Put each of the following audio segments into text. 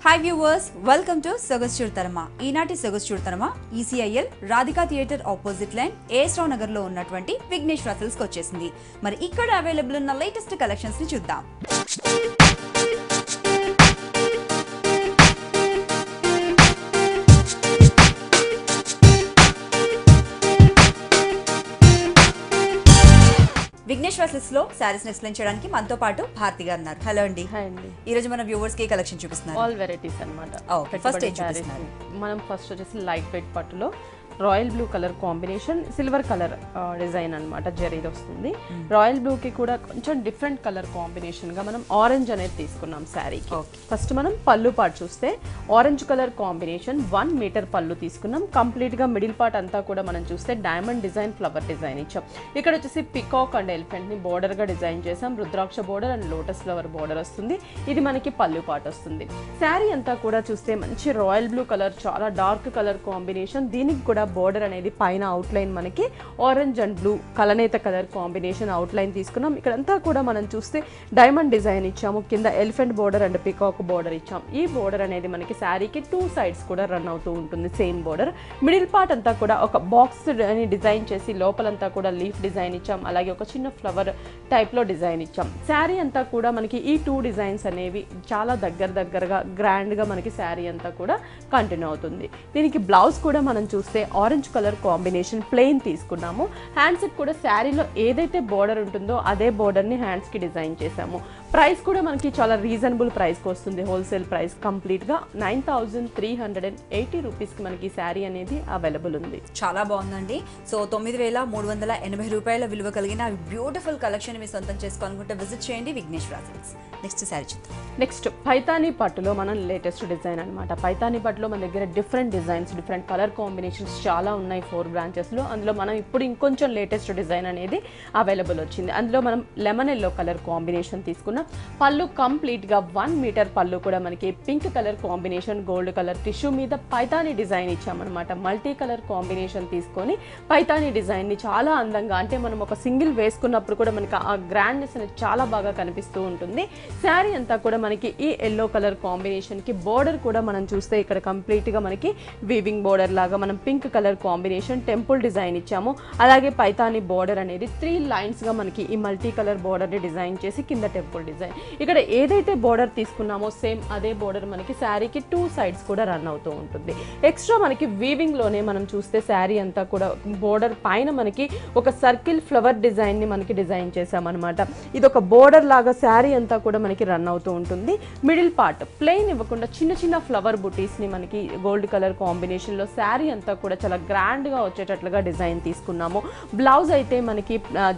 Hi viewers, welcome to Sogasthutarama. ఈనాటి Sogasthutarama ECIL Radhika theatre opposite line AS రావు నగర్ లో ఉన్నటువంటి Vighneshwara silks కి వచ్చేసింది. మరి ఇక్కడ అవైలబుల్ ఉన్న లేటెస్ట్ కలెక్షన్స్ ని చూద్దాం. విఘ్నేశ్వర సిల్క్స్ లో సారీస్ ఎక్స్ప్లెయిన్ చేయడానికి మనతో పాటు భారతి గారు ఉన్నారు. హలో అండి. హాయ్ అండి. ఈ రోజు మన వ్యూవర్స్ కి కలెక్షన్ చూపిస్తున్నారు. ఆల్ వెరైటీస్ అన్నమాట. ఫస్ట్ ఏం చూపిస్తున్నారు? మనం ఫస్ట్ వచ్చేసి లైట్ వెయిట్ పట్టులో royal blue colour combination silver colour design అన్నమాట. జరీది వస్తుంది. రాయల్ బ్లూ కి కూడా కొంచెం డిఫరెంట్ కలర్ కాంబినేషన్ గా మనం ఆరెంజ్ అనేది తీసుకున్నాం శారీకి. ఫస్ట్ మనం పళ్ళు పార్ట్ చూస్తే ఆరెంజ్ కలర్ కాంబినేషన్ 1 మీటర్ పళ్ళు తీసుకున్నాం. కంప్లీట్ గా మిడిల్ పార్ట్ అంతా కూడా మనం చూస్తే డైమండ్ డిజైన్ ఫ్లవర్ డిజైన్ ఇచ్చాం. ఇక్కడ వచ్చేసి పికాక్ అండ్ ఎలిఫెంట్ ని బోర్డర్ గా డిజైన్ చేసాం. Rudraksha border and lotus flower border వస్తుంది. ఇది మనకి పళ్ళు పార్ట్ వస్తుంది. శారీ అంతా కూడా చూస్తే మంచి రాయల్ బ్లూ కలర్, చాలా డార్క్ కలర్ కాంబినేషన్. దీనికి కూడా బోర్డర్ అనేది పైన అవుట్ లైన్ మనకి ఆరెంజ్ అండ్ బ్లూ కలనేత కలర్ కాంబినేషన్ అవుట్ లైన్ తీసుకున్నాం. ఇక్కడంతా కూడా మనం చూస్తే డైమండ్ డిజైన్ ఇచ్చాము. కింద elephant border and peacock border ఇచ్చాం. ఈ బోర్డర్ అనేది మనకి శారీకి 2 సైడ్స్ కూడా రన్ అవుతూ ఉంటుంది. Same border. మిడిల్ పార్ట్ అంతా కూడా ఒక బాక్స్ అని డిజైన్ చేసి లోపలంతా కూడా లీఫ్ డిజైన్ ఇచ్చాం. అలాగే ఒక చిన్న ఫ్లవర్ టైప్ లో డిజైన్ ఇచ్చాం. శారీ అంతా కూడా మనకి ఈ 2 డిజైన్స్ అనేవి చాలా దగ్గరగా గ్రాండ్ గా మనకి శారీ అంతా కూడా కంటిన్యూ అవుతుంది. దీనికి బ్లౌజ్ కూడా మనం చూస్తే ఆరెంజ్ కలర్ కాంబినేషన్ ప్లెయిన్ తీసుకున్నాము. హ్యాండ్స్ కూడా శారీలో ఏదైతే బోర్డర్ ఉంటుందో అదే బోర్డర్ ని హ్యాండ్స్ కి డిజైన్ చేసాము. ప్రైస్ కూడా మనకి చాలా రీజనబుల్ ప్రైస్ కి వస్తుంది. హోల్సేల్ ప్రైస్ కంప్లీట్ గా 9380 రూపీస్ కి మనకి శారీ అనేది అవైలబుల్ ఉంది. చాలా బాగుందండి. సో 9380 రూపాయల విలువ కలిగిన బ్యూటిఫుల్ కలెక్షన్ మీ సొంతం చేసుకోవాలనుకుంటే విజిట్ చేయండి విఘ్నేశ్వర సిల్క్స్. నెక్స్ట్ శారీ చూద్దాం. నెక్స్ట్ పైతానీ పట్టులో మనం లేటెస్ట్ డిజైన్ అనమాట. పైతానీ పట్టులో మన దగ్గర different designs, different colour combinations చాలా ఉన్నాయి 4 బ్రాంచెస్ లో. అందులో మనం ఇప్పుడు ఇంకొంచెం లేటెస్ట్ డిజైన్ అనేది అవైలబుల్ వచ్చింది. అందులో మనం లెమన్ ఎల్లో కలర్ కాంబినేషన్ తీసుకున్నాం. పళ్ళు కంప్లీట్ గా 1 మీటర్ పళ్ళు కూడా మనకి pink colour combination gold colour tissue మీద పైతానీ డిజైన్ ఇచ్చామన్నమాట. మల్టీ కలర్ కాంబినేషన్ తీసుకొని పైతానీ డిజైన్ ని చాలా అందంగా, అంటే మనం ఒక సింగిల్ వేసుకున్నప్పుడు కూడా మనకి ఆ గ్రాండ్నెస్ అనేది చాలా బాగా కనిపిస్తూ ఉంటుంది. శారీ అంతా కూడా మనకి ఈ ఎల్లో కలర్ కాంబినేషన్ కి బోర్డర్ కూడా మనం చూస్తే ఇక్కడ కంప్లీట్ గా మనకి వీవింగ్ బోర్డర్ లాగా మనం pink colour combination temple design ఇచ్చాము. అలాగే పైతానీ బోర్డర్ అనేది 3 లైన్స్ గా మనకి ఈ మల్టీ కలర్ బోర్డర్ ని డిజైన్ చేసి కింద టెంపుల్ డిజైన్. ఇక్కడ ఏదైతే బోర్డర్ తీసుకున్నామో సేమ్ అదే బోర్డర్ మనకి శారీకి 2 సైడ్స్ కూడా రన్ అవుతూ ఉంటుంది. ఎక్స్ట్రా మనకి వీవింగ్ లోనే మనం చూస్తే శారీ అంతా కూడా బోర్డర్ పైన మనకి ఒక సర్కిల్ ఫ్లవర్ డిజైన్ ని మనకి డిజైన్ చేసామన్నమాట. ఇది ఒక బోర్డర్ లాగా శారీ అంతా కూడా మనకి రన్ అవుతూ ఉంటుంది. మిడిల్ పార్ట్ ప్లెయిన్ ఇవ్వకుండా చిన్న చిన్న ఫ్లవర్ బుటీస్ ని మనకి గోల్డ్ కలర్ కాంబినేషన్ లో శారీ అంతా కూడా చాలా గ్రాండ్ గా వచ్చేటట్లుగా డిజైన్ తీసుకున్నాము. బ్లౌజ్ అయితే మనకి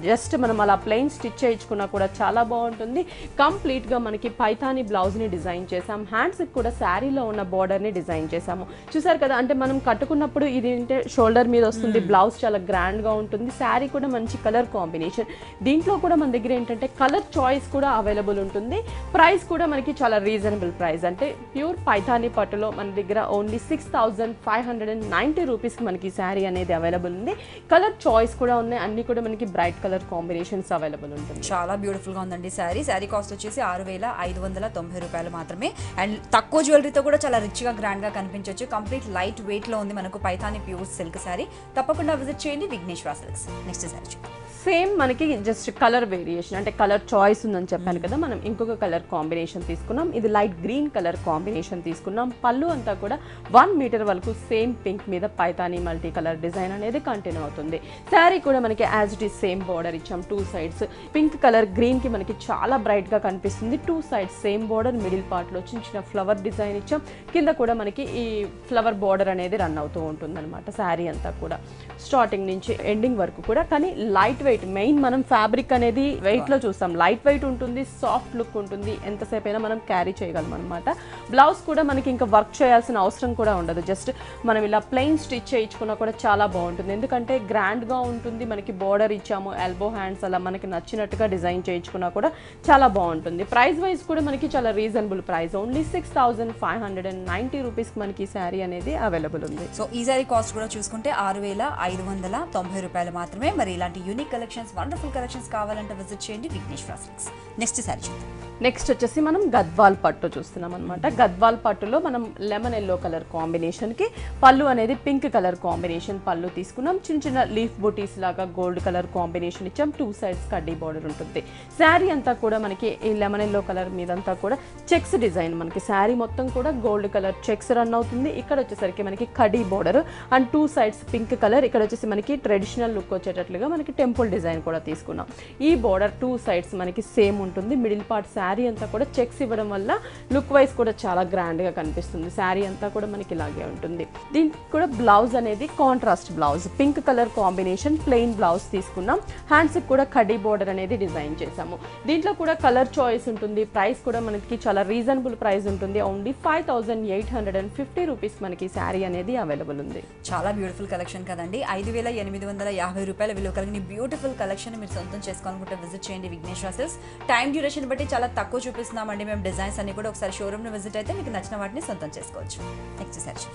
జస్ట్ మనం అలా ప్లెయిన్ స్టిచ్ చేయించుకున్నా కూడా చాలా బాగుంటుంది. కంప్లీట్ గా మనకి పైతానీ బ్లౌజ్ ని డిజైన్ చేసాం. హ్యాండ్స్ కూడా శారీలో ఉన్న బోర్డర్ ని డిజైన్ చేసాము. చూసారు కదా, అంటే మనం కట్టుకున్నప్పుడు ఇది అంటే షోల్డర్ మీద వస్తుంది. బ్లౌజ్ చాలా గ్రాండ్ గా ఉంటుంది. శారీ కూడా మంచి కలర్ కాంబినేషన్. దీంట్లో కూడా మన దగ్గర ఏంటంటే కలర్ చాయిస్ కూడా అవైలబుల్ ఉంటుంది. ప్రైస్ కూడా మనకి చాలా రీజనబుల్ ప్రైస్, అంటే ప్యూర్ పైతానీ పట్టులో మన దగ్గర ఓన్లీ 6590 రూపీస్ కి మనకి శారీ అనేది అవైలబుల్ ఉంది. కలర్ చాయిస్ కూడా ఉన్నాయి. అన్ని కూడా మనకి బ్రైట్ కలర్ కాంబినేషన్స్ అవైలబుల్ ఉంటుంది. చాలా బ్యూటిఫుల్ గా ఉందండి శారీ. శారీ కాస్ట్ వచ్చేసి 6590 రూపాయలు మాత్రమే. అండ్ తక్కువ జ్యువెలరీతో కూడా చాలా రిచ్ గా గ్రాండ్ గా కనిపించవచ్చు. కంప్లీట్ లైట్ వెయిట్ లో ఉంది మనకు పైతానీ ప్యూర్ సిల్క్ శారీ. తప్పకుండా విజిట్ చేయండి Vighneshwara silks. Next sari same మనకి జస్ట్ కలర్ వేరియేషన్, అంటే కలర్ చాయిస్ ఉందని చెప్పాను కదా, మనం ఇంకొక కలర్ కాంబినేషన్ తీసుకున్నాం. ఇది లైట్ గ్రీన్ కలర్ కాంబినేషన్ తీసుకున్నాం. పళ్ళు అంతా కూడా 1 మీటర్ వరకు సేమ్ పింక్ మీద పైతానీ మల్టీ కలర్ డిజైన్ అనేది కంటిన్యూ అవుతుంది. శారీ కూడా మనకి as it is same border ఇచ్చాం. 2 సైడ్స్ పింక్ కలర్ గ్రీన్ కి మనకి చాలా బ్రైట్ గా కనిపిస్తుంది. 2 sides same border. Middle part లో చిన్న చిన్న ఫ్లవర్ డిజైన్ ఇచ్చాం. కింద కూడా మనకి ఈ ఫ్లవర్ బోర్డర్ అనేది రన్ అవుతూ ఉంటుంది అనమాట. శారీ అంతా కూడా స్టార్టింగ్ నుంచి ఎండింగ్ వరకు కూడా, కానీ లైట్ వెయిట్. మెయిన్ మనం ఫ్యాబ్రిక్ అనేది వెయిట్ లో చూస్తాం. లైట్ వెయిట్ ఉంటుంది, సాఫ్ట్ లుక్ ఉంటుంది, ఎంతసేపు అయినా మనం క్యారీ చేయగలం అనమాట. బ్లౌజ్ కూడా మనకి ఇంకా వర్క్ చేయాల్సిన అవసరం కూడా ఉండదు. జస్ట్ మనం ఇలా ప్లెయిన్ స్టిచ్ చేయించుకున్నా కూడా చాలా బాగుంటుంది. ఎందుకంటే గ్రాండ్ గా ఉంటుంది. మనకి బోర్డర్ ఇచ్చాము, ఎల్బో హ్యాండ్స్ అలా మనకి నచ్చినట్టుగా డిజైన్ చేయించుకున్నా కూడా చాలా బాగుంటుంది. ప్రైస్ వైజ్ కూడా మనకి చాలా రీజనబుల్ ప్రైస్, ఓన్లీ 6590 రూపీస్ మనకి శారీ అనేది అవైలబుల్ ఉంది. సో ఈ శారీ కాస్ట్ కూడా చూసుకుంటే 6590 రూపాయలు మాత్రమే. మరి ఇలాంటి యూనిక్ కలెక్షన్స్, వండర్ఫుల్ కలెక్షన్స్ కావాలంటే విజిట్ చేయండి విఘ్నేశ్వర సిల్క్స్. నెక్స్ట్ సారీ చూద్దాం. నెక్స్ట్ వచ్చేసి మనం గద్వాల్ పట్టు చూస్తున్నాం అనమాట. గద్వాల్ పట్టులో మనం లెమన్ ఎల్లో కలర్ కాంబినేషన్కి పళ్ళు అనేది పింక్ కలర్ కాంబినేషన్ పళ్ళు తీసుకున్నాం. చిన్న చిన్న లీఫ్ బూటీస్ లాగా గోల్డ్ కలర్ కాంబినేషన్ ఇచ్చాం. 2 సైడ్స్ కడ్డీ బార్డర్ ఉంటుంది. శారీ అంతా కూడా మనకి ఈ లెమన్ ఎల్లో కలర్ మీదంతా కూడా చెక్స్ డిజైన్, మనకి శారీ మొత్తం కూడా గోల్డ్ కలర్ చెక్స్ రన్ అవుతుంది. ఇక్కడ వచ్చేసరికి మనకి కడ్డీ border and 2 sides pink colour. ఇక్కడ వచ్చేసి మనకి ట్రెడిషనల్ లుక్ వచ్చేటట్లుగా మనకి టెంపుల్ డిజైన్ కూడా తీసుకున్నాం. ఈ బార్డర్ 2 సైడ్స్ మనకి సేమ్ ఉంటుంది. మిడిల్ పార్ట్ శారీ అంతా కూడా చెక్స్ ఇవ్వడం వల్ల లుక్ వైజ్ కూడా చాలా గ్రాండ్గా కనిపిస్తుంది. శారీ అంతా కూడా మనకి ఇలాగే ఉంటుంది. దీనికి కూడా బ్లౌజ్ అనేది contrast blouse, pink colour combination plain blouse తీసుకున్నాం. హ్యాండ్స్కి కూడా కడ్డీ బోర్డర్ అనేది డిజైన్ చేసాము. దీంట్లో కూడా కలర్ చాయిస్ ఉంటుంది. ప్రైస్ కూడా మనకి చాలా రీజనబుల్ ప్రైస్ ఉంటుంది. ఓన్లీ 5850 రూపీస్ మనకి శారీ అనేది అవైలబుల్ ఉంది. చాలా బ్యూటిఫుల్ కలెక్షన్ కదండి. 5850 రూపాయల విలువ కలిగిన బ్యూటిఫుల్ కలెక్షన్ మీరు సొంతం చేసుకోవాలనుకుంటే విజిట్ చేయండి విఘ్నేశ్వర సిల్క్స్. టైం డ్యూరేషన్ బట్టి చాలా తక్కువ చూపిస్తున్నామండి మేము డిజైన్స్ అన్ని కూడా. ఒకసారి షోరూమ్ని విజిట్ అయితే మీకు నచ్చిన వాటిని సొంతం చేసుకోవచ్చు. Next sorry.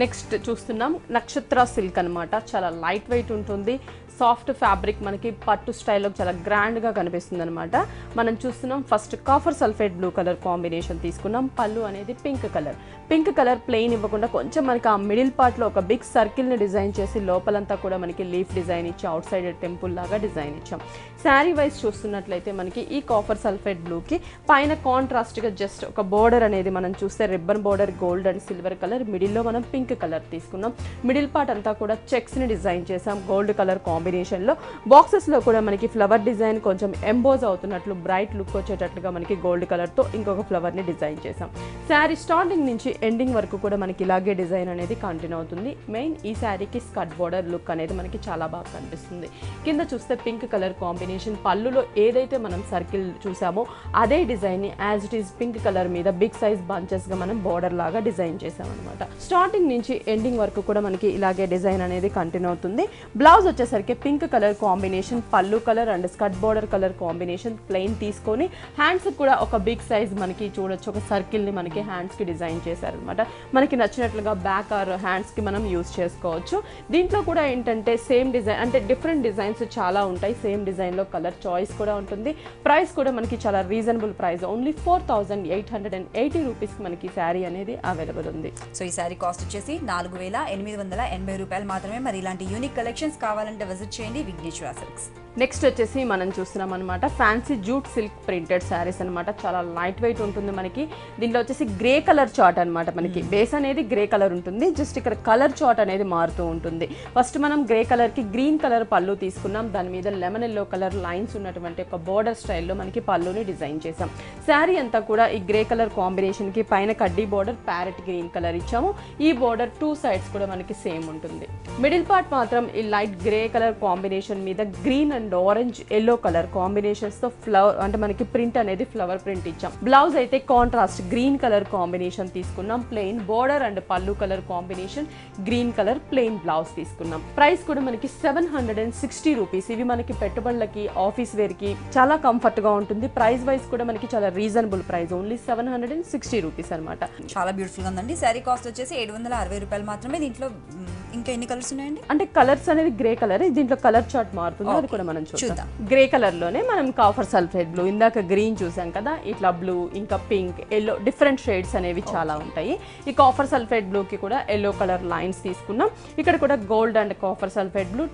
నెక్స్ట్ చూస్తున్నాం నక్షత్ర సిల్క్ అనమాట. చాలా లైట్ వెయిట్ ఉంటుంది. సాఫ్ట్ ఫ్యాబ్రిక్ మనకి పట్టు స్టైల్లో చాలా గ్రాండ్గా కనిపిస్తుంది అనమాట. మనం చూస్తున్నాం first copper sulphate blue colour combination తీసుకున్నాం. పళ్ళు అనేది పింక్ కలర్ ప్లెయిన్ ఇవ్వకుండా కొంచెం మనకి ఆ మిడిల్ పార్ట్లో ఒక బిగ్ సర్కిల్ని డిజైన్ చేసి లోపలంతా కూడా మనకి లీఫ్ డిజైన్ ఇచ్చి అవుట్ సైడ్ టెంపుల్ లాగా డిజైన్ ఇచ్చాం. శారీ వైజ్ చూస్తున్నట్లయితే మనకి ఈ కాఫర్ సల్ఫేట్ బ్లూకి పైన కాంట్రాస్ట్గా జస్ట్ ఒక బోర్డర్ అనేది మనం చూస్తే ribbon border gold and silver colour, మిడిల్లో మనం పింక్ కలర్ తీసుకున్నాం. మిడిల్ పార్ట్ అంతా కూడా చెక్స్ని డిజైన్ చేసాం గోల్డ్ కలర్ కాంబినేషన్లో. బాక్సెస్లో కూడా మనకి ఫ్లవర్ డిజైన్ కొంచెం ఎంబోజ్ అవుతున్నట్లు బ్రైట్ లుక్ వచ్చేటట్లుగా మనకి గోల్డ్ కలర్తో ఇంకొక ఫ్లవర్ని డిజైన్ చేసాం. శారీ స్టార్టింగ్ నుంచి ఎండింగ్ వరకు కూడా మనకి ఇలాగే డిజైన్ అనేది కంటిన్యూ అవుతుంది. మెయిన్ ఈ శారీకి స్కర్ట్ బోర్డర్ లుక్ అనేది మనకి చాలా బాగా కనిపిస్తుంది. కింద చూస్తే పింక్ కలర్ కాంబినేషన్, పళ్ళులో ఏదైతే మనం సర్కిల్ చూసామో అదే డిజైన్ని as it is pink colour మీద బిగ్ సైజ్ బంచెస్గా మనం బోర్డర్ లాగా డిజైన్ చేసాం అనమాట. స్టార్టింగ్ నుంచి ఎండింగ్ వరకు కూడా మనకి ఇలాగే డిజైన్ అనేది కంటిన్యూ అవుతుంది. బ్లౌజ్ వచ్చేసరికి పింక్ కలర్ కాంబినేషన్, పళ్ళు colour and skirt border colour combination plain తీసుకొని హ్యాండ్స్ కూడా ఒక బిగ్ సైజ్ మనకి చూడొచ్చు ఒక సర్కిల్ని మనకి హ్యాండ్స్కి డిజైన్ చేశారనమాట. మనకి నచ్చినట్లుగా బ్యాక్ ఆర్ హ్యాండ్స్కి మనం యూజ్ చేసుకోవచ్చు. దీంట్లో కూడా ఏంటంటే సేమ్ డిజైన్ అంటే డిఫరెంట్ డిజైన్స్ చాలా ఉంటాయి. సేమ్ డిజైన్లో కలర్ చాయిస్ కూడా ఉంటుంది. ప్రైస్ కూడా మనకి చాలా రీజనబుల్ ప్రైస్, ఓన్లీ 4880 రూపీస్కి మనకి శారీ అనేది అవైలబుల్ ఉంది. సో ఈ శారీ కాస్ట్ వచ్చేసి 4880 రూపాయలు మాత్రమే. మరి ఇలాంటి యూనిక్ కలెక్షన్స్ కావాలంటే విజిట్ చేయండి విఘ్నేశ్వర సిల్క్స్. నెక్స్ట్ వచ్చేసి మనం చూస్తున్నాం అనమాట fancy jute silk printed saris అనమాట. చాలా లైట్ వెయిట్ ఉంటుంది మనకి. దీంట్లో వచ్చేసి గ్రే కలర్ చార్ట్ అనమాట. మనకి బేస్ అనేది గ్రే కలర్ ఉంటుంది. జస్ట్ ఇక్కడ కలర్ చార్ట్ అనేది మారుతూ ఉంటుంది. ఫస్ట్ మనం గ్రే కలర్కి గ్రీన్ కలర్ పళ్ళు తీసుకున్నాం. దాని మీద లెమన్ ఎల్లో కలర్ లైన్స్ ఉన్నటువంటి ఒక బోర్డర్ స్టైల్లో మనకి పళ్ళుని డిజైన్ చేసాం. శారీ అంతా కూడా ఈ గ్రే కలర్ కాంబినేషన్కి పైన కడ్డీ బోర్డర్ ప్యారెట్ గ్రీన్ కలర్ ఇచ్చాము. ఈ బోర్డర్ 2 సైడ్స్ కూడా మనకి సేమ్ ఉంటుంది. మిడిల్ పార్ట్ మాత్రం ఈ లైట్ గ్రే కలర్ కాంబినేషన్ మీద green and orange yellow colour combinations తో ఫ్లవర్ అంటే మనకి ప్రింట్ అనేది ఫ్లవర్ ప్రింట్ ఇచ్చాం. బ్లౌజ్ అయితే కాంట్రాస్ట్ గ్రీన్ కలర్ కాంబినేషన్ తీసుకున్నాం. ప్లెయిన్ బోర్డర్ అండ్ పళ్ళు colour combination green colour plain blouse తీసుకున్నాం. ప్రైస్ కూడా మనకి 760 రూపీస్. ఇవి మనకి పెట్టుబడులకి ఆఫీస్ వేర్ కి చాలా కంఫర్ట్ గా ఉంటుంది. ప్రైస్ వైజ్ కూడా మనకి చాలా రీజనబుల్ ప్రైస్, ఓన్లీ 760 రూపీస్ అనమాట. చాలా బ్యూటిఫుల్ గా ఉందండి. శారీ కాస్ట్ వచ్చేసి 760 రూపాయలు మాత్రమే. దీంట్లో ఇంకా ఎన్ని కలర్స్ ఉన్నాయండి? అంటే కలర్స్ అనేది గ్రే కలర్, దీంట్లో కలర్ చార్ట్ మారుతుంది. అది కూడా మనం చూద్దాం. గ్రే కలర్ లోనే మనం కాఫర్ సల్ఫేట్ బ్లూ, ఇందాక గ్రీన్ చూసాం కదా, ఇట్లా బ్లూ ఇంకా పింక్ ఎల్లో డిఫరెంట్ షేడ్స్ అనేవి చాలా ఉంటాయి. ఈ కాఫర్ సల్ఫేట్ బ్లూ కి కూడా ఎల్లో కలర్ లైన్స్ తీసుకున్నాం. ఇక్కడ కూడా gold and copper sulphate blue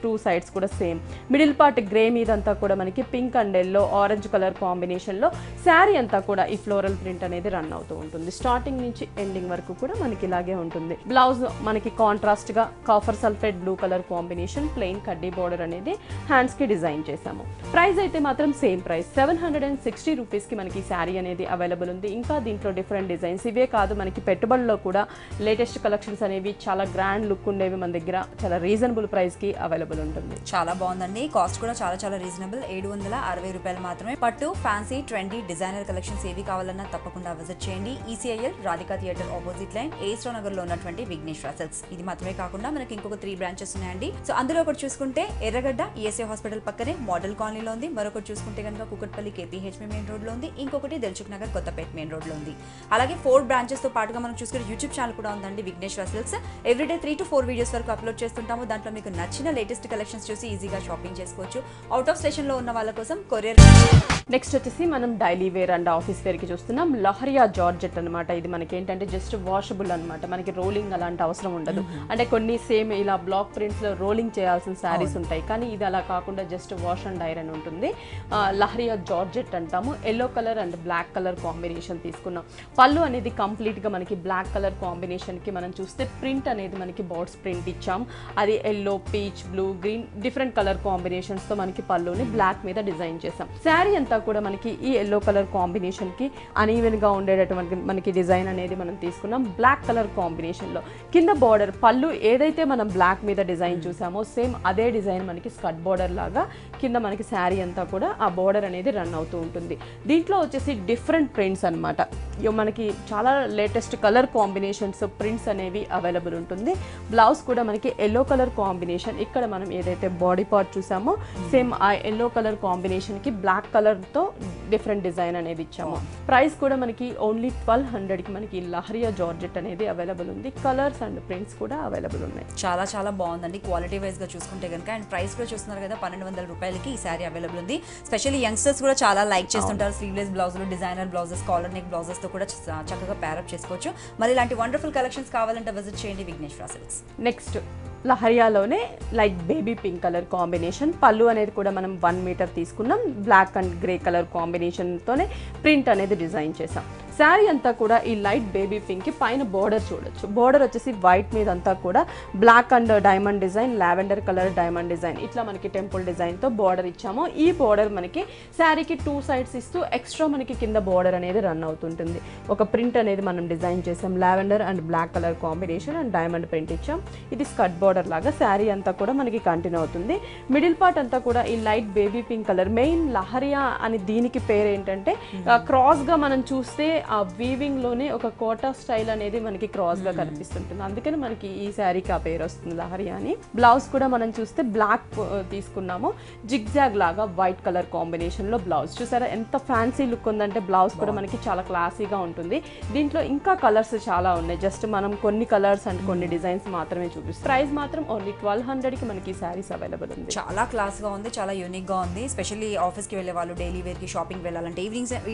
two sides కూడా సేమ్. మిడిల్ పార్ట్ గ్రే మీద అంతా కూడా మనకి pink and yellow orange colour combination లో శారీ అంతా కూడా ఈ ఫ్లోరల్ ప్రింట్ అనేది రన్ అవుతూ ఉంటుంది. స్టార్టింగ్ నుంచి ఎండింగ్ వరకు కూడా మనకి ఇలాగే ఉంటుంది. బ్లౌజ్ మనకి కాంట్రాస్ట్ గా copper sulphate blue colour combination plain కడ్డీ బోర్డర్ అనేది హ్యాండ్స్ కి డిజైన్ చేసాము. ప్రైస్ అయితే మాత్రం సేమ్ ప్రైస్ 760 రూపీస్ కి మనకి శారీ అనేది అవైలబుల్ ఉంది. ఇంకా దీంట్లో డిఫరెంట్ డిజైన్స్ ఇవే కాదు, మనకి పెట్టుబడిలో కూడా లేటెస్ట్ కలెక్షన్స్ అనేవి చాలా గ్రాండ్ లుక్ ఉండేవి మన దగ్గర చాలా రీజనబుల్ ప్రైస్ కి అవైలబుల్ ఉంటుంది. చాలా బాగుందండి. కాస్ట్ కూడా చాలా చాలా రీజనబుల్, 760 రూపాయలు మాత్రమే. పట్టు ఫ్యాన్సీ ట్రెండీ డిజైనర్ కలెక్షన్స్ ఏవి కావాలన్నా తప్పకుండా విజిట్ చేయండి. ECIL Radhika theatre opposite line, astro Nagar లో ఉన్నటువంటి విఘ్నేశ్వర సిల్క్స్. ఇది మాత్రమే కాకుండా మనకి ఇంకొక 3 బ్రాంచెస్ ఉన్నాయండి. సో అందులో ఒకటి చూసుకుంటే ఎర్రగడ్డ ఈఎస్ఐ హాస్పిటల్ పక్కనే మోడల్ కాలనీలో ఉంది, మరొకటి చూసుకుంటే కనుక కుకట్పల్లి కేపీహెచ్పీ మెయిన్ రోడ్ లో ఉంది, ఇంకొకటి దిల్సుఖ్ నగర్ కొత్తపేట మెయిన్ రోడ్ లో ఉంది. అలాగే 4 బ్రాంచెస్ తో పాటుగా మనం చూసుకుంటే యూట్యూబ్ ఛానల్ కూడా ఉందండి Vighneshwara Silks. Everyday 3 to 4 videos వరకు అప్లోడ్ చేస్తుంటాము. దాంట్లో మీకు నచ్చిన లేటెస్ట్ కలెక్షన్స్ చూసి ఈజీగా షాపింగ్ చేసుకోవచ్చు. అవుట్ ఆఫ్ స్టేషన్ లో ఉన్న వాళ్ళ కోసం కొరియర్. నెక్స్ట్ వచ్చేసి మనం daily wear and office wear కి చూస్తున్నాం లహరియా జార్జెట్ అనమాట. ఇది మనకి ఏంటంటే జస్ట్ వాషబుల్ అనమాట, మనకి రోలింగ్ అలాంటి అవసరం ఉండదు. అంటే కొన్ని సేమ్ ఇలా బ్లాక్ ప్రింట్స్ లో రోలింగ్ చేయాల్సిన శారీస్ ఉంటాయి, కానీ ఇది అలా కాకుండా జస్ట్ వాష్ అండ్ ఐరన్ ఉంటుంది. లహరియా జార్జెట్ అంటాము. Yellow colour and black colour combination తీసుకున్నాం. పళ్ళు అనేది కంప్లీట్ గా మనకి బ్లాక్ కలర్ కాంబినేషన్ కి మనం చూస్తే ప్రింట్ అనేది మనకి బోర్డ్స్ ప్రింట్ ఇచ్చాం. అది yellow, peach, blue, green different colour combinations తో మనకి పళ్ళుని బ్లాక్ మీద డిజైన్ చేసాం. శారీ అంతా కూడా మనకి ఈ ఎల్లో కలర్ కాంబినేషన్ కి అన్ఈవెన్ గా ఉండేటటువంటి మనకి డిజైన్ అనేది మనం తీసుకున్నాం. బ్లాక్ కలర్ కాంబినేషన్ లో కింద బార్డర్ పళ్ళు ఏదైతే మనం బ్లాక్ మీద డిజైన్ చూసామో సేమ్ అదే డిజైన్ మనకి స్కర్ట్ బార్డర్ లాగా కింద మనకి శారీ అంతా కూడా ఆ బార్డర్ అనేది రన్ అవుతూ ఉంటుంది. దీంట్లో వచ్చేసి డిఫరెంట్ ప్రింట్స్ అనమాట, మనకి చాలా లేటెస్ట్ కలర్ కాంబినేషన్స్ ప్రింట్స్ అనేవి అవైలబుల్ ఉంటుంది. బ్లౌజ్ కూడా మనకి ఎల్లో కలర్ కాంబినేషన్, ఇక్కడ మనం ఏదైతే బాడీ పార్ట్ చూసామో సేమ్ ఆ ఎల్లో కలర్ కాంబినేషన్ కి బ్లాక్ కలర్ తో డిఫరెంట్ డిజైన్ అనేది ఇచ్చాము. ప్రైస్ కూడా మనకి ఓన్లీ 1200 కి మనకి లహరియా జార్జెట్ అనేది అవైలబుల్ ఉంది. కలర్స్ అండ్ ప్రింట్స్ కూడా అవైలబుల్ ఉన్నాయి. చాలా చాలా బాగుందండి క్వాలిటీ వైజ్ గా చూసుకుంటే కనుక. అండ్ ప్రైస్ కూడా చూస్తున్నారు కదా, 1200 రూపాయలకి ఈ శారీ అవైలబుల్ ఉంది. స్పెషల్లీ యంగ్స్టర్స్ కూడా చాలా లైక్ చేస్తుంటారు. స్లీవ్లెస్ బ్లౌజులు, designer blouses, collar neck blouses తో కూడా చక్కగా ప్యారప్ చేసుకోవచ్చు. మరి ఇలాంటి వండర్ఫుల్ కలెక్షన్స్ కావాలంటే విజిట్ చేయండి విఘ్నేశ్వర సిల్క్స్. నెక్స్ట్ లహరియాలోనే light baby pink colour combination. పళ్ళు అనేది కూడా మనం 1 మీటర్ తీసుకున్నాం. బ్లాక్ అండ్ గ్రే కలర్ కాంబినేషన్తోనే ప్రింట్ అనేది డిజైన్ చేసాం. శారీ అంతా కూడా ఈ లైట్ బేబీ పింక్ కి పైన బోర్డర్ చూడొచ్చు. బోర్డర్ వచ్చేసి వైట్ మీద అంతా కూడా black and diamond design, lavender colour diamond design, ఇట్లా మనకి టెంపుల్ డిజైన్ తో బోర్డర్ ఇచ్చాము. ఈ బోర్డర్ మనకి శారీకి 2 సైడ్స్ ఇస్తూ ఎక్స్ట్రా మనకి కింద బోర్డర్ అనేది రన్ అవుతుంటుంది. ఒక ప్రింట్ అనేది మనం డిజైన్ చేసాం. Lavender and black colour combination and diamond print ఇచ్చాం. ఇది స్కర్ట్ బోర్డర్ లాగా శారీ అంతా కూడా మనకి కంటిన్యూ అవుతుంది. మిడిల్ పార్ట్ అంతా కూడా ఈ light baby pink colour. Main leheriya అని దీనికి పేరు ఏంటంటే క్రాస్ గా మనం చూస్తే ఆ వీవింగ్ లోనే ఒక కోటా స్టైల్ అనేది మనకి క్రాస్ గా కనిపిస్తుంటుంది. అందుకని మనకి ఈ శారీకి ఆ పేరు వస్తుంది లహరియా అని. బ్లౌజ్ కూడా మనం చూస్తే బ్లాక్ తీసుకున్నాము. జిగ్జాగ్ లాగా వైట్ కలర్ కాంబినేషన్ లో బ్లౌజ్ చూసారా ఎంత ఫ్యాన్సీ లుక్ ఉందంటే. బ్లౌజ్ కూడా మనకి చాలా క్లాసీగా ఉంటుంది. దీంట్లో ఇంకా కలర్స్ చాలా ఉన్నాయి. జస్ట్ మనం కొన్ని కలర్స్ అండ్ కొన్ని డిజైన్స్ మాత్రమే చూపిస్తాం. ప్రైస్ మాత్రం ఓన్లీ 1200 కి మనకి శారీస్ అవైలబుల్ ఉంది. చాలా క్లాస్ గా ఉంది, చాలా యూనిక్ గా ఉంది. స్పెషల్లీ ఆఫీస్ కి వెళ్ళే వాళ్ళు, డైలీ వేర్ కి షాపింగ్ వెళ్ళాలంటే,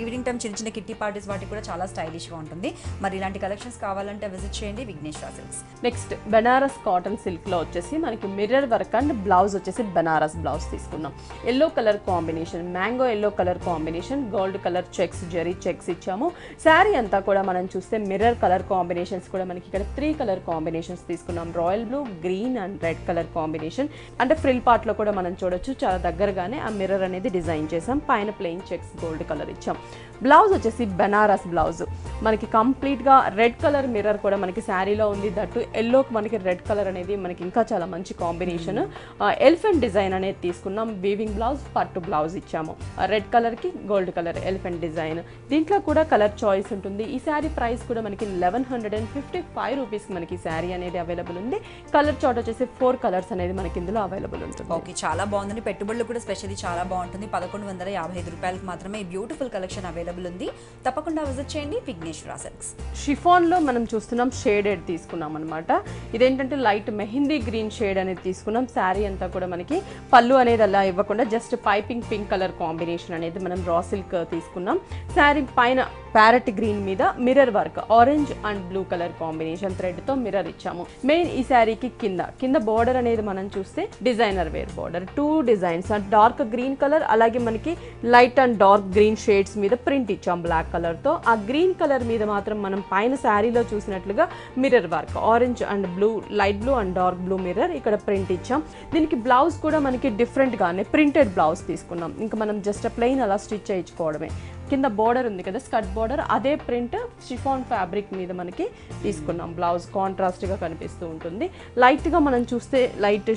ఈవినింగ్ టైం చిన్న చిన్న కిట్టి పార్టీస్ వాటికి కూడా చాలా స్టైలిష్ గా ఉంటుంది. మరి ఇలాంటి కలెక్షన్స్ కావాలంటే విజిట్ చేయండి Vighneshwara silks. Next Banaras cotton silk లో వచ్చేసి మనకి మిర్రర్ వర్క్ అండ్ బ్లౌజ్ వచ్చేసి బెనారస్ బ్లౌజ్ తీసుకున్నాం. Yellow colour combination, mango yellow colour combination, gold colour checks, zari checks ఇచ్చాము. శారీ అంతా కూడా మనం చూస్తే మిర్రర్ కలర్ కాంబినేషన్స్ కూడా మనకి ఇక్కడ 3 కలర్ కాంబినేషన్స్ తీసుకున్నాం. Royal blue, green and red colour combination. అంటే ఫ్రిల్ పార్ట్ లో కూడా మనం చూడొచ్చు చాలా దగ్గరగానే ఆ మిర్రర్ అనేది డిజైన్ చేసాం. పైన ప్లెయిన్ చెక్స్ గోల్డ్ కలర్ ఇచ్చాం. బ్లౌజ్ వచ్చేసి బెనారస్ బ్లౌజ్ మనకి కంప్లీట్ గా రెడ్ కలర్ మిర్రర్ కూడా మనకి శారీలో ఉంది. దట్టు ఎల్లోకి మనకి రెడ్ కలర్ అనేది మనకి ఇంకా చాలా మంచి కాంబినేషన్. ఎలిఫెంట్ డిజైన్ అనేది తీసుకున్నాం. వీవింగ్ బ్లౌజ్, పట్టు బ్లౌజ్ ఇచ్చాము. రెడ్ కలర్ కి గోల్డ్ కలర్ ఎలిఫెంట్ డిజైన్. దీంట్లో కూడా కలర్ చాయిస్ ఉంటుంది. ఈ శారీ ప్రైస్ కూడా మనకి 1155 రూపీస్ మనకి శారీ అనేది అవైలబుల్ ఉంది. కలర్ చార్ట్ వచ్చేసి 4 కలర్స్ అనేది మనకి ఇందులో అవైలబుల్ ఉంటుంది. ఓకే, చాలా బాగుందండి. పెట్టుబడులు కూడా స్పెషల్లీ చాలా బాగుంటుంది. 1155 రూపాయలకి మాత్రమే బ్యూటిఫుల్ కలెక్షన్ అవైలబుల్ ఉంది. తప్పకుండా విజిట్ చేయండి విఘ్నేశ్వర సిల్క్స్. షిఫాన్ లో మనం చూస్తున్నాం షేడెడ్ తీసుకున్నాం అనమాట. ఇదేంటంటే లైట్ మెహందీ గ్రీన్ షేడ్ అనేది తీసుకున్నాం. శారీ అంతా కూడా మనకి పళ్ళు అనేది అలా ఇవ్వకుండా just piping pink colour combination అనేది మనం రా సిల్క్ తీసుకున్నాం. శారీ పైన ప్యారెట్ గ్రీన్ మీద mirror work, orange and blue colour combination thread తో మిర్రర్ ఇచ్చాము. మెయిన్ ఈ శారీకి కింద బోర్డర్ అనేది మనం చూస్తే designer wear border, 2 designs, dark green colour అలాగే మనకి light and dark green shades మీద ప్రింట్ ఇచ్చాం బ్లాక్ కలర్ తో. ఆ గ్రీన్ కలర్ మీద మాత్రం మనం పైన శారీలో చూసినట్లుగా mirror work, orange and blue, light blue and dark blue mirror ఇక్కడ ప్రింట్ ఇచ్చాం. దీనికి బ్లౌజ్ కూడా మనకి డిఫరెంట్ గానే ప్రింటెడ్ బ్లౌజ్ తీసుకున్నాం. ఇంకా మనం జస్ట్ ప్లెయిన్ అలా స్టిచ్ చేయించుకోవడమే. కింద బోర్డర్ ఉంది కదా స్కర్ట్ బోర్డర్, అదే ప్రింట్ షిఫాన్ ఫ్యాబ్రిక్ మీద మనకి తీసుకున్నాం. బ్లౌజ్ కాంట్రాస్ట్గా కనిపిస్తూ ఉంటుంది. లైట్గా మనం చూస్తే లైట్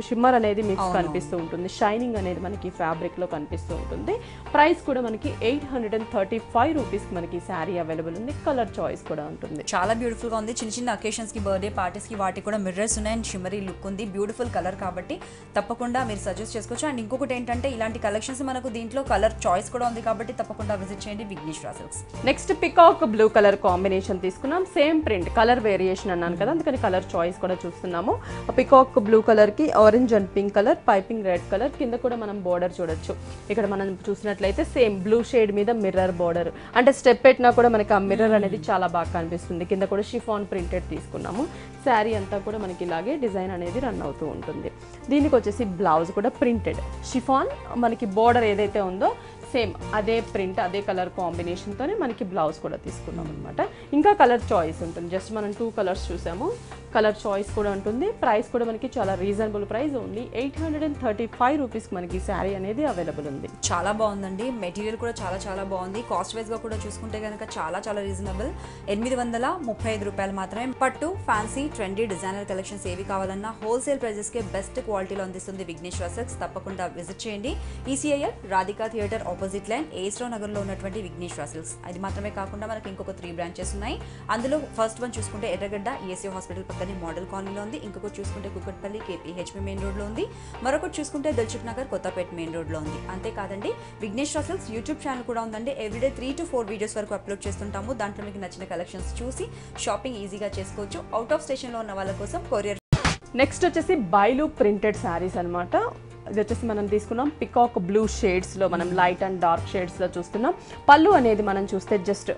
షిమ్మర్ అనేది మిక్స్ కనిపిస్తూ ఉంటుంది. షైనింగ్ అనేది మనకి ఫ్యాబ్రిక్లో కనిపిస్తూ ఉంటుంది. ప్రైస్ కూడా మనకి 835 రూపీస్కి మనకి శారీ అవైలబుల్ ఉంది. కలర్ చాయిస్ కూడా ఉంటుంది. చాలా బ్యూటిఫుల్ గా ఉంది. చిన్న చిన్న అకేషన్స్ కి, బర్త్డే పార్టీస్ కి వాటికి కూడా మిర్రర్స్ ఉన్నాయి అండ్ షిమరీ లుక్ ఉంది. బ్యూటిఫుల్ కలర్ కాబట్టి తప్పకుండా మీరు సజెస్ట్ చేసుకోవచ్చు. అండ్ ఇంకొకటి ఏంటంటే ఇలాంటి కలెక్షన్స్ మనకు దీంట్లో కలర్ చాయిస్ కూడా ఉంది కాబట్టి తప్పకుండా విజిట్ చేయండి Vighneshwara silks. Next peacock blue colour combination తీసుకున్నాం. సేమ్ ప్రింట్, కలర్ వేరియేషన్ అన్నాను కదా, అందుకని కలర్ చాయిస్ కూడా చూస్తున్నాము. పికాక్ బ్లూ కలర్ కి orange and pink colour, piping red colour, కింద కూడా మనం బోర్డర్ చూడొచ్చు. ఇక్కడ మనం చూసినట్లయితే సేమ్ బ్లూ షేడ్ మీద మిర్రర్ బోర్డర్, అంటే స్టెప్ పెట్టినా కూడా మనకి ఆ మిర్రర్ అనేది చాలా బాగా కనిపిస్తుంది. కింద కూడా షిఫాన్ ప్రింటెడ్ తీసుకున్నాము. శారీ అంతా కూడా మనకి ఇలాగే డిజైన్ అనేది రన్ అవుతూ ఉంటుంది. దీనికి వచ్చేసి బ్లౌజ్ కూడా ప్రింటెడ్ షిఫాన్, మనకి బోర్డర్ ఏదైతే ఉందో సేమ్ అదే ప్రింట్, అదే కలర్ కాంబినేషన్తోనే మనకి బ్లౌజ్ కూడా తీసుకున్నాం అనమాట. ఇంకా కలర్ చాయిస్ ఉంటుంది. జస్ట్ మనం 2 కలర్స్ చూసాము. కలర్ చాయిస్ కూడా ఉంటుంది. ప్రైస్ కూడా మనకి చాలా రీజనబుల్ ప్రైస్, ఓన్లీ 835 రూపీస్కి మనకి శారీ అనేది అవైలబుల్ ఉంది. చాలా బాగుందండి. మెటీరియల్ కూడా చాలా చాలా బాగుంది. కాస్ట్ వైజ్గా కూడా చూసుకుంటే కనుక చాలా చాలా రీజనబుల్. 835 రూపాయలు మాత్రమే. పట్టు, ఫ్యాన్సీ, ట్రెండీ, డిజైనర్ కలెక్షన్స్ ఏవి కావాలన్నా హోల్సేల్ ప్రైజెస్కే బెస్ట్ క్వాలిటీలో అందిస్తుంది విఘ్నేశ్వర సిల్క్స్. తప్పకుండా విజిట్ చేయండి. ECIL Radhika theatre opposite line, S Rao నగర్లో ఉన్నటువంటి విఘ్నేశ్వర సిల్క్స్. అది మాత్రమే కాకుండా మనకి ఇంకొక 3 బ్రాంచెస్ ఉన్నాయి. అందులో ఫస్ట్ వన్ చూసుకుంటే ఎర్రగడ్డ ESA హాస్పిటల్ పక్కనే మోడల్ కాలనీలో ఉంది. ఇంకొకటి చూసుకుంటే కుక్కట్పల్లి KPHP మెయిన్ రోడ్లో ఉంది. మరొకటి చూసుకుంటే దిల్సుఖ్ నగర్ కొత్తపేట మెయిన్ రోడ్లో ఉంది. అంతేకాదండి విఘ్నేశ్వర సిల్క్స్ యూట్యూబ్ ఛానల్ కూడా ఉందండి. ఎవ్రీడే 3 to 4 వీడియోస్ వరకు అప్లోడ్ చేస్తుంటాము. దాంట్లో మీకు నచ్చిన కలెక్షన్స్ చూసి షాపింగ్ ఈజీగా చేసుకోవచ్చు. అవుట్ ఆఫ్ స్టేషన్లో ఉన్న వాళ్ళ కోసం కొరియర్. నెక్స్ట్ వచ్చేసి బైలు ప్రింటెడ్ శారీస్ అనమాట. ఇది వచ్చేసి మనం తీసుకున్నాం పికాక్ బ్లూ షేడ్స్లో, మనం లైట్ అండ్ డార్క్ షేడ్స్లో చూస్తున్నాం. పళ్ళు అనేది మనం చూస్తే just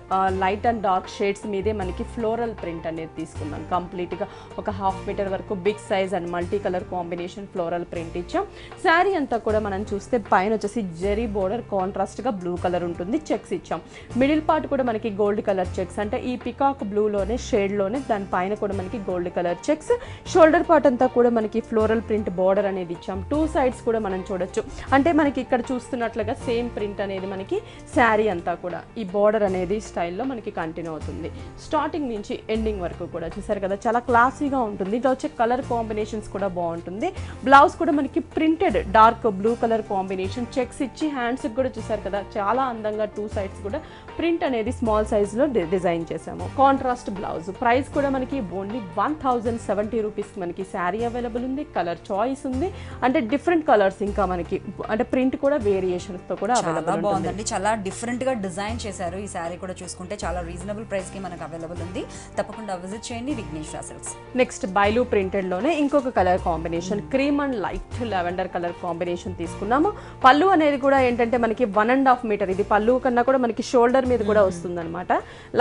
light and dark shades మీదే మనకి ఫ్లోరల్ ప్రింట్ అనేది తీసుకున్నాం. కంప్లీట్గా ఒక 1/2 మీటర్ వరకు big size and multi colour combination floral print ఇచ్చాం. శారీ అంతా కూడా మనం చూస్తే పైన వచ్చేసి జెరీ బోర్డర్ కాంట్రాస్ట్గా బ్లూ కలర్ ఉంటుంది. చెక్స్ ఇచ్చాం. మిడిల్ పార్ట్ కూడా మనకి గోల్డ్ కలర్ చెక్స్, అంటే ఈ పికాక్ బ్లూలోనే షేడ్లోనే దానిపైన కూడా మనకి gold colour checks. Shoulder part అంతా కూడా మనకి ఫ్లోరల్ ప్రింట్ బోర్డర్ అనేది ఇచ్చాం. 2 సైడ్స్ కూడా మనం చూడొచ్చు. అంటే మనకి ఇక్కడ చూస్తున్నట్లుగా సేమ్ ప్రింట్ అనేది మనకి శారీ అంతా కూడా ఈ బోర్డర్ అనేది స్టైల్లో మనకి కంటిన్యూ అవుతుంది. స్టార్టింగ్ నుంచి ఎండింగ్ వరకు కూడా చూసారు కదా, చాలా క్లాసీగా ఉంటుంది. ఇట్లా వచ్చే కలర్ కాంబినేషన్స్ కూడా బాగుంటుంది. బ్లౌజ్ కూడా మనకి printed dark blue colour combination checks ఇచ్చి హ్యాండ్స్కి కూడా చూసారు కదా, చాలా అందంగా 2 సైడ్స్ కూడా ప్రింట్ అనేది స్మాల్ సైజ్లో డిజైన్ చేసాము. Contrast blouse. ప్రైస్ కూడా మనకి ఓన్లీ 1070 రూపీస్కి మనకి శారీ అవైలబుల్ ఉంది. కలర్ చాయిస్ ఉంది. అంటే డిఫరెంట్ కలర్స్, ఇంకా మనకి అంటే ప్రింట్ కూడా వేరియేషన్స్ తో కూడా చాలా బాగుందండి. చాలా డిఫరెంట్ గా డిజైన్ చేశారు. ఈ శారీ కూడా చూసుకుంటే చాలా రీజనబుల్ ప్రైస్ కి మనకు అవైలబుల్ ఉంది. తప్పకుండా విజిట్ చేయండి విఘ్నేశ్వర సిల్క్స్. నెక్స్ట్ బైలు ప్రింటెడ్ లోనే ఇంకొక colour combination cream and light lavender colour combination తీసుకున్నాము. పళ్ళు అనేది కూడా ఏంటంటే మనకి 1.5 మీటర్, ఇది పళ్ళు కన్నా కూడా మనకి షోల్డర్ మీద కూడా వస్తుంది అనమాట.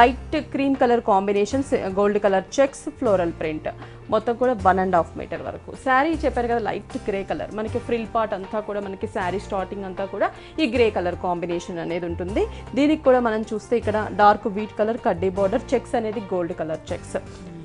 Light cream colour combination, gold colour checks, floral print, మొత్తం కూడా 1.5 మీటర్ వరకు. శారీ చెప్పారు కదా లైట్ గ్రే కలర్, మనకి ఫ్రిల్ పార్ట్ అంతా కూడా మనకి శారీ స్టార్టింగ్ అంతా కూడా ఈ గ్రే కలర్ కాంబినేషన్ అనేది ఉంటుంది. దీనికి కూడా మనం చూస్తే ఇక్కడ డార్క్ వీట్ కలర్ కడ్డీ బార్డర్, చెక్స్ అనేది గోల్డ్ కలర్ చెక్స్,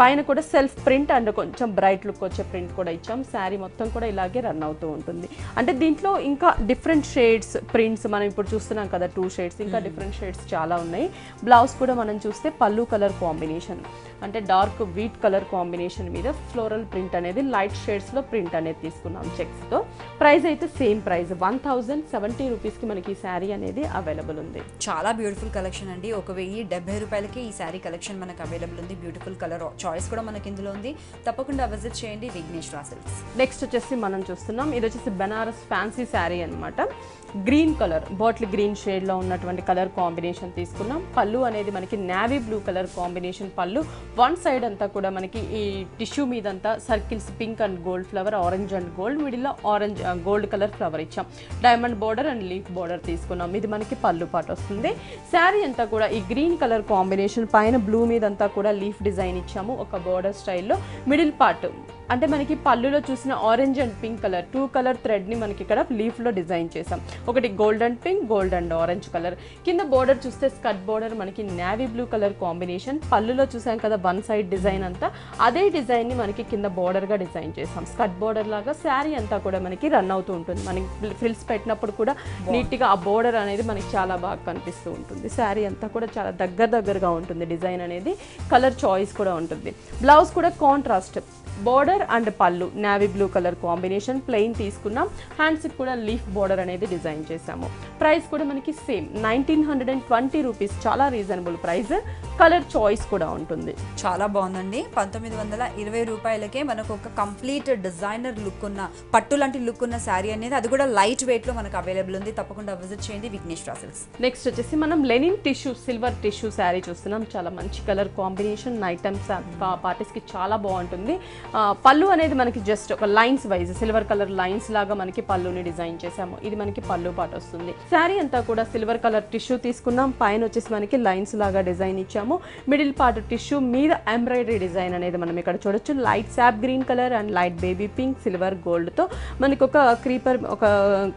పైన కూడా సెల్ఫ్ ప్రింట్ అండ్ కొంచెం బ్రైట్ లుక్ వచ్చే ప్రింట్ కూడా ఇచ్చాం. శారీ మొత్తం కూడా ఇలాగే రన్ అవుతూ ఉంటుంది. అంటే దీంట్లో ఇంకా డిఫరెంట్ షేడ్స్ ప్రింట్స్ మనం ఇప్పుడు చూస్తున్నాం కదా, 2 షేడ్స్, ఇంకా డిఫరెంట్ షేడ్స్ చాలా ఉన్నాయి. బ్లౌజ్ కూడా మనం చూస్తే పళ్ళు కలర్ కాంబినేషన్, అంటే డార్క్ వీట్ కలర్ కాంబినేషన్ మీద ఫ్లోరల్ ప్రింట్ అనేది లైట్ షేడ్స్లో ప్రింట్ అనేది తీసుకున్నాం చెక్స్తో. ప్రైస్ అయితే సేమ్ ప్రైస్ 1070 రూపీస్కి మనకి ఈ శారీ అనేది అవైలబుల్ ఉంది. చాలా బ్యూటిఫుల్ కలెక్షన్ అండి. 1070 రూపాయలకి ఈ శారీ కలెక్షన్ మనకు అవైలబుల్ ఉంది. బ్యూటిఫుల్ కలర్ చాయిస్ కూడా మనకి ఇందులో ఉంది. తప్పకుండా విజిట్ చేయండి విఘ్నేశ్వర సిల్క్స్. నెక్స్ట్ వచ్చేసి మనం చూస్తున్నాం, ఇది వచ్చేసి బనారస్ ఫ్యాన్సీ శారీ అనమాట. గ్రీన్ కలర్, బాటిల్ గ్రీన్ షేడ్లో ఉన్నటువంటి కలర్ కాంబినేషన్ తీసుకున్నాం. పళ్ళు అనేది మనకి నావీ బ్లూ కలర్ కాంబినేషన్ పళ్ళు. 1 సైడ్ అంతా కూడా మనకి ఈ టిష్యూ మీదంతా circles pink and gold flower, orange and gold, మిడిల్లో ఆరెంజ్ గోల్డ్ కలర్ ఫ్లవర్ ఇచ్చాం. Diamond border and leaf border తీసుకున్నాం. ఇది మనకి పళ్ళు పాట వస్తుంది. శారీ అంతా కూడా ఈ గ్రీన్ కలర్ కాంబినేషన్, పైన బ్లూ మీదంతా కూడా లీఫ్ డిజైన్ ఇచ్చాము ఒక బోర్డర్ స్టైల్లో. మిడిల్ పార్ట్ అంటే మనకి పళ్ళులో చూసిన orange and pink colour 2 colour థ్రెడ్ని మనకి ఇక్కడ లీఫ్లో డిజైన్ చేసాం. ఒకటి gold and pink, gold and orange colour. కింద బోర్డర్ చూస్తే స్కర్ట్ బోర్డర్ మనకి నావీ బ్లూ కలర్ కాంబినేషన్. పళ్ళులో చూసాం కదా 1 సైడ్ డిజైన్ అంతా, అదే డిజైన్ని మనకి కింద బోర్డర్గా డిజైన్ చేసాం. స్కర్ట్ బోర్డర్ లాగా శారీ అంతా కూడా మనకి రన్ రన్ అవుతూ ఉంటుంది. మనకి ఫ్రిల్స్ పెట్టినప్పుడు కూడా నీట్గా ఆ బోర్డర్ అనేది మనకి చాలా బాగా కనిపిస్తూ ఉంటుంది. శారీ అంతా కూడా చాలా దగ్గరగా ఉంటుంది. డిజైన్ అనేది కలర్ చాయిస్ కూడా ఉంటుంది. బ్లౌజ్ కూడా కాంట్రాస్ట్ బోర్డర్ అండ్ పళ్ళు navy blue colour combination plain తీసుకున్నాం. హ్యాండ్స్కి కూడా లీఫ్ బోర్డర్ అనేది డిజైన్ చేసాము. ప్రైస్ కూడా మనకి సేమ్ 1920 రూపీస్, చాలా రీజనబుల్ ప్రైస్. కలర్ చాయిస్ కూడా ఉంటుంది. చాలా బాగుందండి. 1920 రూపాయలకే మనకు ఒక కంప్లీట్ డిజైనర్ లుక్ ఉన్న పట్టు లాంటి లుక్ ఉన్న శారీ అనేది, అది కూడా లైట్ వెయిట్ లో మనకు అవైలబుల్ ఉంది. తప్పకుండా విజిట్ చేయండి విఘ్నేశ్వర సిల్క్స్. నెక్స్ట్ వచ్చేసి మనం linen tissue silver tissue sari చూస్తున్నాం. చాలా మంచి colour combination, night times parties కి చాలా బాగుంటుంది. పళ్ళు అనేది మనకి జస్ట్ ఒక lines wise silver colour lines లాగా మనకి పళ్ళుని డిజైన్ చేసాము. ఇది మనకి పళ్ళు పాటు వస్తుంది. శారీ అంతా కూడా సిల్వర్ కలర్ టిష్యూ తీసుకున్నాం. పైన వచ్చేసి మనకి లైన్స్ లాగా డిజైన్ ఇచ్చాము. మిడిల్ పార్ట్ టిష్యూ మీద ఎంబ్రాయిడరీ డిజైన్ అనేది మనం ఇక్కడ చూడొచ్చు. Light sap green colour and light baby pink silver gold తో మనకి ఒక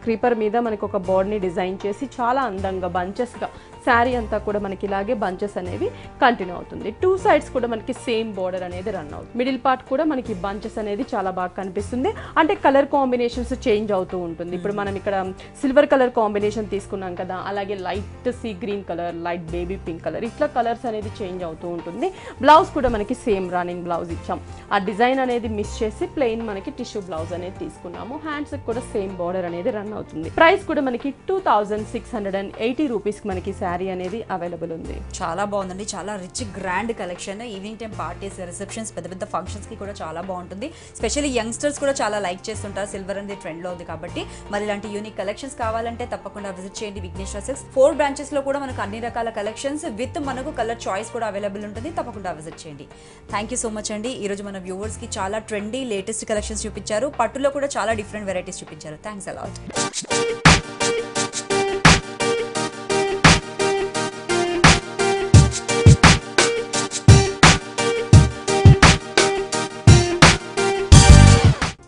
క్రీపర్ మీద మనకి ఒక బోర్డ్ని డిజైన్ చేసి చాలా అందంగా బంచెస్ గా శారీ అంతా కూడా మనకి ఇలాగే బంచెస్ అనేవి కంటిన్యూ అవుతుంది. టూ సైడ్స్ కూడా మనకి సేమ్ బోర్డర్ అనేది రన్ అవుతుంది. మిడిల్ పార్ట్ కూడా మనకి బంచెస్ అనేది చాలా బాగా కనిపిస్తుంది. అంటే కలర్ కాంబినేషన్స్ చేంజ్ అవుతూ ఉంటుంది. ఇప్పుడు మనం ఇక్కడ సిల్వర్ కలర్ కాంబినేషన్ తీసుకున్నాం కదా, అలాగే light sea green colour, light baby pink colour, ఇట్లా కలర్స్ అనేది చేంజ్ అవుతూ ఉంటుంది. బ్లౌజ్ కూడా మనకి సేమ్ రన్నింగ్ బ్లౌజ్ ఇచ్చాం. ఆ డిజైన్ అనేది మిస్ చేసి ప్లెయిన్ మనకి టిష్యూ బ్లౌజ్ అనేది తీసుకున్నాము. హ్యాండ్స్ కూడా సేమ్ బోర్డర్ అనేది రన్ అవుతుంది. ప్రైస్ కూడా మనకి 2680 రూపీస్ కి మనకి శారీ అనేది అవైలబుల్ ఉంది. చాలా బాగుందండి. చాలా rich grand collection. Evening time parties, receptions, పెద్ద ఫంక్షన్స్ కి కూడా చాలా బాగుంటుంది. స్పెషల్లీ యంగ్స్టర్స్ కూడా చాలా లైక్ చేస్తుంటారు. సిల్వర్ అనేది ట్రెండ్ లో ఉంది కాబట్టి మరి ఇలాంటి యూనిక్ కలెక్షన్స్ కావాలంటే తప్పకుండా విజిట్ చేయండి విఘ్నేశ్వర సిల్క్స్. 4 బ్రాంచెస్ లో కూడా మనకు అన్ని రకాల కలెక్షన్స్ విత్ మనకు కలర్ చాయిస్ కూడా అవైలబుల్ ఉంటుంది. తప్పకుండా విజిట్ చేయండి. థ్యాంక్ యూ సో మచ్ అండి. ఈ రోజు మన వ్యూవర్స్ కి చాలా ట్రెండీ లేటెస్ట్ కలెక్షన్స్ చూపించారు. పట్టులో కూడా చాలా డిఫరెంట్ వెరైటీస్ చూపించారు. Thanks a lot.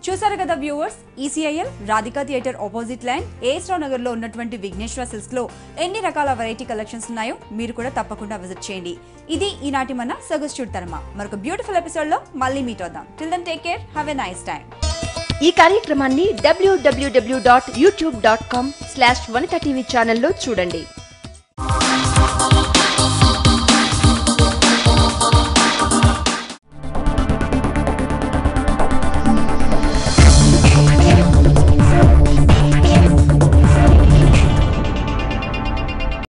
చూసారు కదా viewers, ECIL Radhika theatre opposite line S Rao Nagar లో ఉన్నటువంటి విఘ్నేశ్వర సిల్క్స్ లో ఎన్ని రకాల వెరైటీ కలెక్షన్స్ ఉన్నాయో మీరు కూడా తప్పకుండా విజిట్ చేయండి. ఇది ఈనాటి మన సగస్ట్యూడ్ తరమా. మరొక బ్యూటిఫుల్ ఎపిసోడ్ లో మళ్ళీ మీట్ అవుదాం. Till then take care, have a nice time. ఈ కార్యక్రమాన్ని www.youtube.com/vanitaTV ఛానల్లో చూడండి.